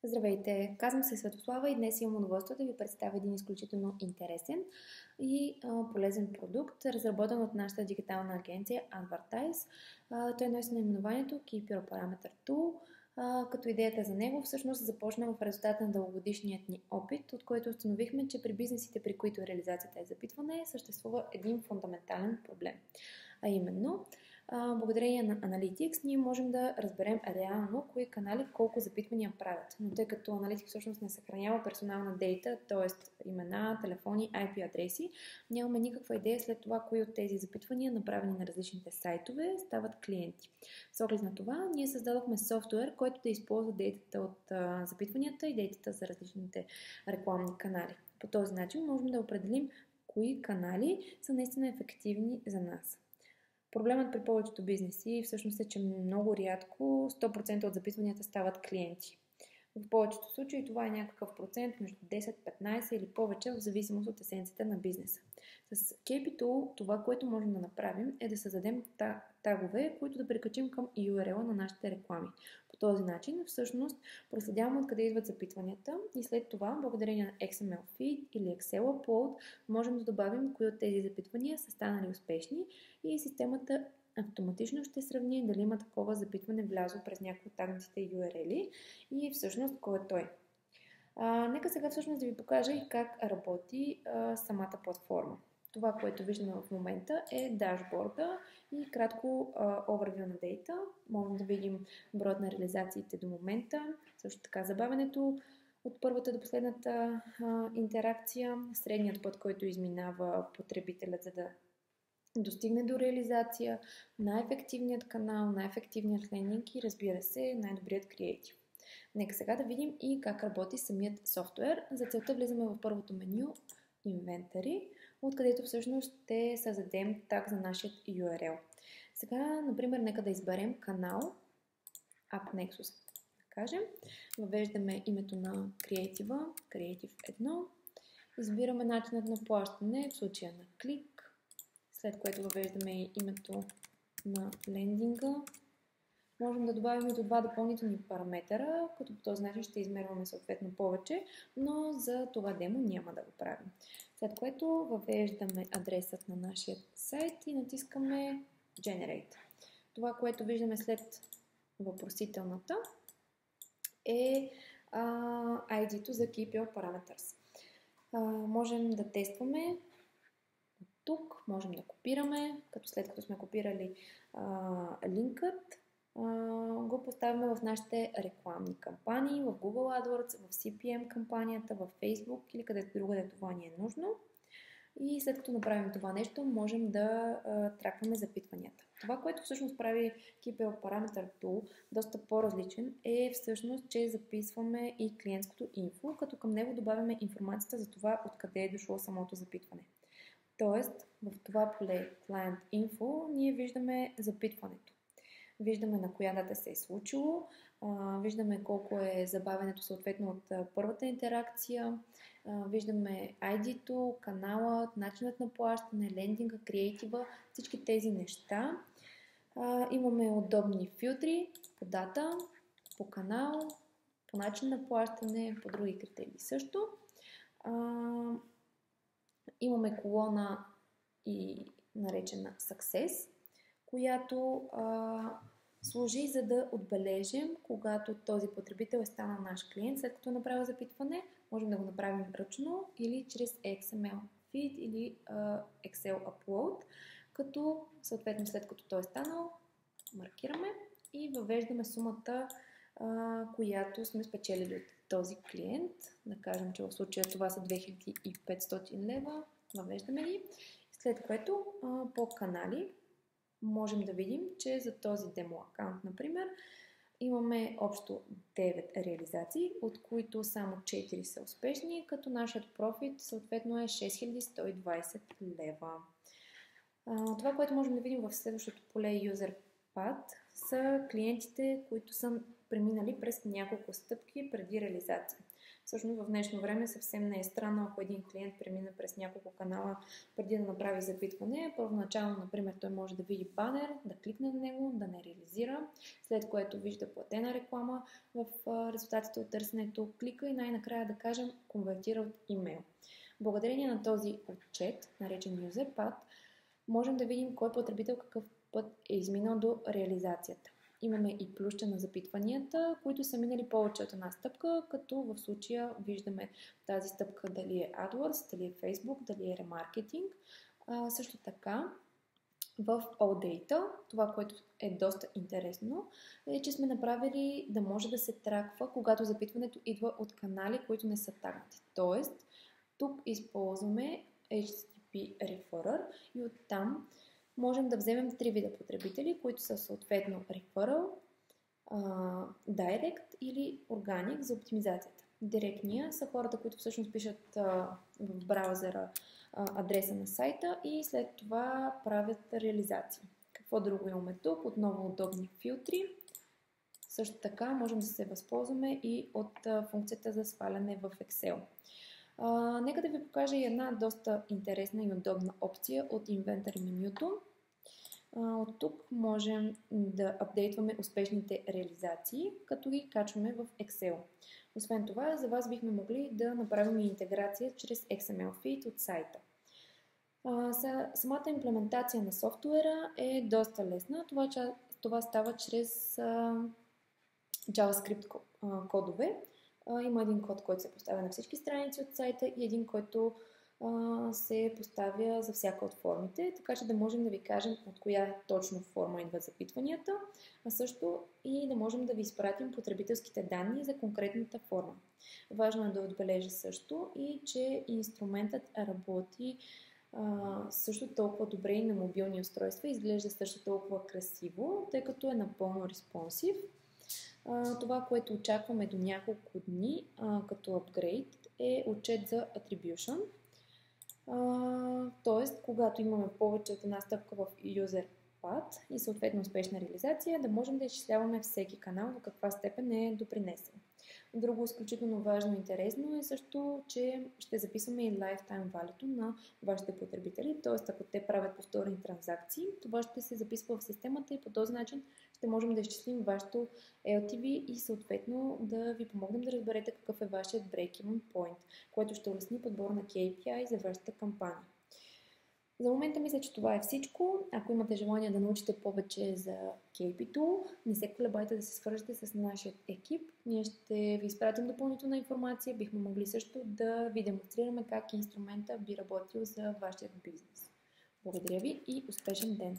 Здравейте, казвам се Светослава и днес имам удоволствие да ви представя един изключително интересен и полезен продукт, разработен от нашата дигитална агенция Advertise. Той носи наименованието Keep Your Parameter Tool, като идеята за него всъщност започна в резултат на дългогодишният ни опит, от който установихме, че при бизнесите, при които реализацията е запитване, съществува един фундаментален проблем. А именно, благодарение на Analytics ние можем да разберем реално кои канали колко запитвания правят. Но тъй като Analytics всъщност не съхранява персонална дейта, т.е. имена, телефони, IP адреси, нямаме никаква идея след това кои от тези запитвания, направени на различните сайтове, стават клиенти. С оглед на това, ние създадохме софтуер, който да използва дейтата от запитванията и дейтата за различните рекламни канали. По този начин можем да определим кои канали са наистина ефективни за нас. Проблемът при повечето бизнеси всъщност е, че много рядко 100% от запитванията стават клиенти. В повечето случаи това е някакъв процент между 10, 15 или повече в зависимост от есенцията на бизнеса. С KPTool това, което можем да направим е да създадем тагове, които да прикачим към URL-а на нашите реклами. По този начин всъщност проследяваме откъде идват запитванията и след това, благодарение на XML feed или Excel upload, можем да добавим кои от тези запитвания са станали успешни и системата автоматично ще сравни дали има такова запитване влязло през някои от тагнатите URL и всъщност кой е той. Нека сега всъщност да ви покажа и как работи самата платформа. Това, което виждаме в момента е дашборда и кратко overview на дейта. Можем да видим броят на реализациите до момента, също така забавянето от първата до последната интеракция, средният път, който изминава потребителят, за да достигне до реализация, най-ефективният канал, най-ефективният лендинг и разбира се, най-добрият креатив. Нека сега да видим и как работи самият софтуер. За целта влизаме в първото меню Inventory, откъдето всъщност ще създадем таг за нашия URL. Сега, например, нека да изберем канал AppNexus. Да кажем. Въвеждаме името на креатива, Creative 1. Избираме начинът на плащане, в случая на клик, след което въвеждаме името на лендинга. Можем да добавим и до два допълнителни параметъра, като по този начин ще измерваме съответно повече, но за това демо няма да го правим. След което въвеждаме адресът на нашия сайт и натискаме Generate. Това, което виждаме след въпросителната е ID-то за Keep Your Parameters. Можем да тестваме тук, можем да копираме, като след като сме копирали линкът, го поставяме в нашите рекламни кампании, в Google AdWords, в CPM кампанията, в Facebook или където другаде това ни е нужно. И след като направим това нещо, можем да тракваме запитванията. Това, което всъщност прави Keep Your Parameter Tool доста по-различен е всъщност, че записваме и клиентското инфо, като към него добавяме информацията за това откъде е дошло самото запитване. Тоест, в това поле Client Info ние виждаме запитването. Виждаме на коя дата се е случило, виждаме колко е забавянето съответно от първата интеракция, виждаме ID-то, каналът, начинът на плащане, лендинга, креатива, всички тези неща. Имаме удобни филтри по дата, по канал, по начин на плащане, по други критерии също. Имаме колона и наречена Success, която служи за да отбележим, когато този потребител е станал наш клиент, след като направил запитване, можем да го направим ръчно или чрез XML feed или Excel upload, като съответно след като той е станал, маркираме и въвеждаме сумата, която сме спечелили от този клиент. Да кажем, че в случая това са 2500 лева, въвеждаме ги, след което по канали можем да видим, че за този демо акаунт, например, имаме общо 9 реализации, от които само 4 са успешни, като нашият профит съответно е 6120 лева. Това, което можем да видим в следващото поле User Path, са клиентите, които са преминали през няколко стъпки преди реализация. Всъщност в днешно време съвсем не е странно, ако един клиент премина през няколко канала преди да направи запитване. Първоначално, например, той може да види банер, да кликне на него, да не реализира, след което вижда платена реклама в резултатите от търсенето, клика и най-накрая да кажем конвертира от имейл. Благодарение на този отчет, наречен UserPath, можем да видим кой потребител какъв път е изминал до реализацията. Имаме и плюща на запитванията, които са минали повече от една стъпка, като в случая виждаме тази стъпка дали е AdWords, дали е Facebook, дали е ремаркетинг. Също така в All Data, това, което е доста интересно, е, че сме направили да може да се траква, когато запитването идва от канали, които не са тагнати. Тоест, тук използваме HTTP Referrer и оттам можем да вземем три вида потребители, които са съответно Referral, Direct или Organic за оптимизацията. Директния са хората, които всъщност пишат в браузъра адреса на сайта и след това правят реализация. Какво друго имаме тук? Отново удобни филтри. Също така можем да се възползваме и от функцията за сваляне в Excel. Нека да ви покажа и една доста интересна и удобна опция от инвентари менюто. От тук можем да апдейтваме успешните реализации, като ги качваме в Excel. Освен това, за вас бихме могли да направим интеграция чрез XML feed от сайта. Самата имплементация на софтуера е доста лесна. Това става чрез JavaScript кодове. Има един код, който се поставя на всички страници от сайта и един, който се поставя за всяка от формите, така че да можем да ви кажем от коя точно форма идват запитванията, а също и да можем да ви изпратим потребителските данни за конкретната форма. Важно е да отбележа също и, че инструментът работи също толкова добре и на мобилни устройства, изглежда също толкова красиво, тъй като е напълно респонсив. Това, което очакваме до няколко дни като апгрейд, е отчет за attribution. Тоест, когато имаме повече от една стъпка в UserPath и съответно успешна реализация, да можем да изчисляваме всеки канал до каква степен е допринесен. Друго изключително важно и интересно е също, че ще записваме и lifetime value на вашите потребители, т.е. ако те правят повторни транзакции, това ще се записва в системата и по този начин ще можем да изчислим вашето LTV и съответно да ви помогнем да разберете какъв е вашият break-even point, което ще улесни подбор на KPI за вашата кампания. За момента мисля, че това е всичко. Ако имате желание да научите повече за KP-Tool, не се колебайте да се свържете с нашия екип. Ние ще ви изпратим допълнителна информация. Бихме могли също да ви демонстрираме как инструмента би работил за вашия бизнес. Благодаря ви и успешен ден!